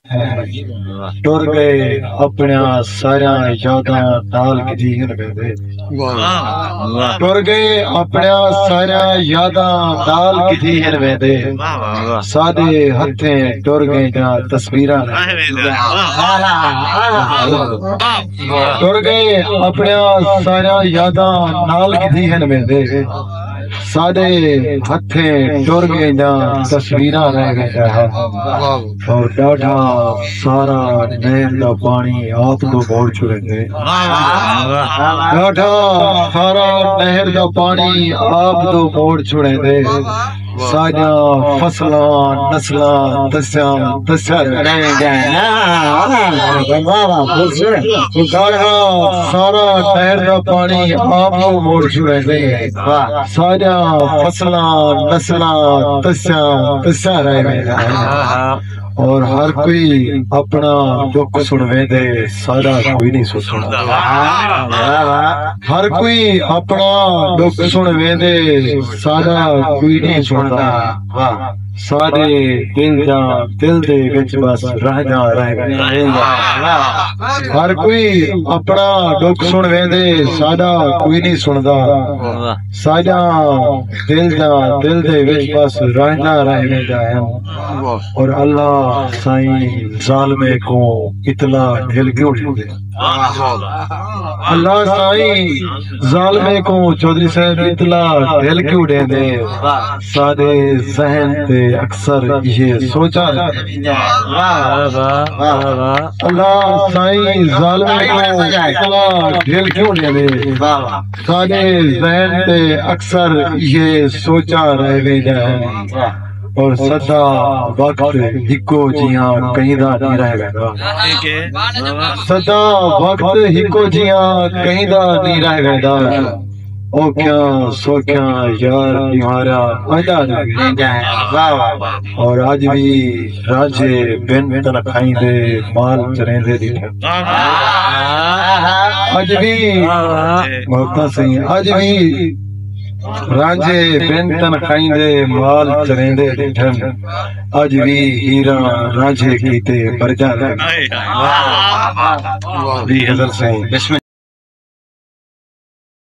ٹر گئے اپنے سارا یاداں نال گدین ویندے ٹر گئے اپنے سارا یاداں نال گدین ویندے سادے ہتھیں ٹر گئے جا تصویراں ٹر گئے اپنے سارا یاداں نال گدین ویندے سادے ہتھیں ٹر گئے جا تصویراں رہ گئے اور ڈاڈھا سارا نہر دا پانی آپ تو موڑ چھڑے دے ڈاڈھا سارا نہر دا پانی آپ تو موڑ چھڑے دے ساجا فصلاں نسلاں دسیاں رہ گئے ڈاڈھا سارا نہر دا پانی آپ تو موڑ چھڑے دے ساجا فصلاں نسلاں دسیاں رہ گئے اور ہر کوئی اپنا دکھ سنوے دے سارا کوئی نہیں سنتا ہر کوئی اپنا دکھ سنوے دے سارا کوئی نہیں سنتا سارے دل دے وچ بس رہ گئے ہر کوئی اپنا دکھ سنوے دے سارا کوئی نہیں سنتا سارا دل دے وچ بس رہ گئے اور اللہ سائیں ظالمے کو اطلاع ڈھل کیوں دے اللہ سائیں ظالمے کو چودھری صاحب اطلاع ڈھل کیوں دے سارے ذہن تے اکثر یہ سوچا اللہ سائیں ظالمے کو اطلاع ڈھل کیوں دے سارے ذہن تے اکثر یہ سوچا رہ جائے اور سدا وقت ہکو جیاں کہیں دا نہیں رہ گئے سدا وقت ہکو جیاں کہیں دا نہیں رہ گئے او کیا سو کیا یار تمہارا آجا جائے اور آج بھی راجے بن تنخائیں دے مال چریں دے دیتے آج بھی بہتا صحیح آج بھی راجے بن تنخائیں دے مال چریں دے دیٹھن آج بھی ہیرا راجے کیتے برجا دے بھی حضر صحیح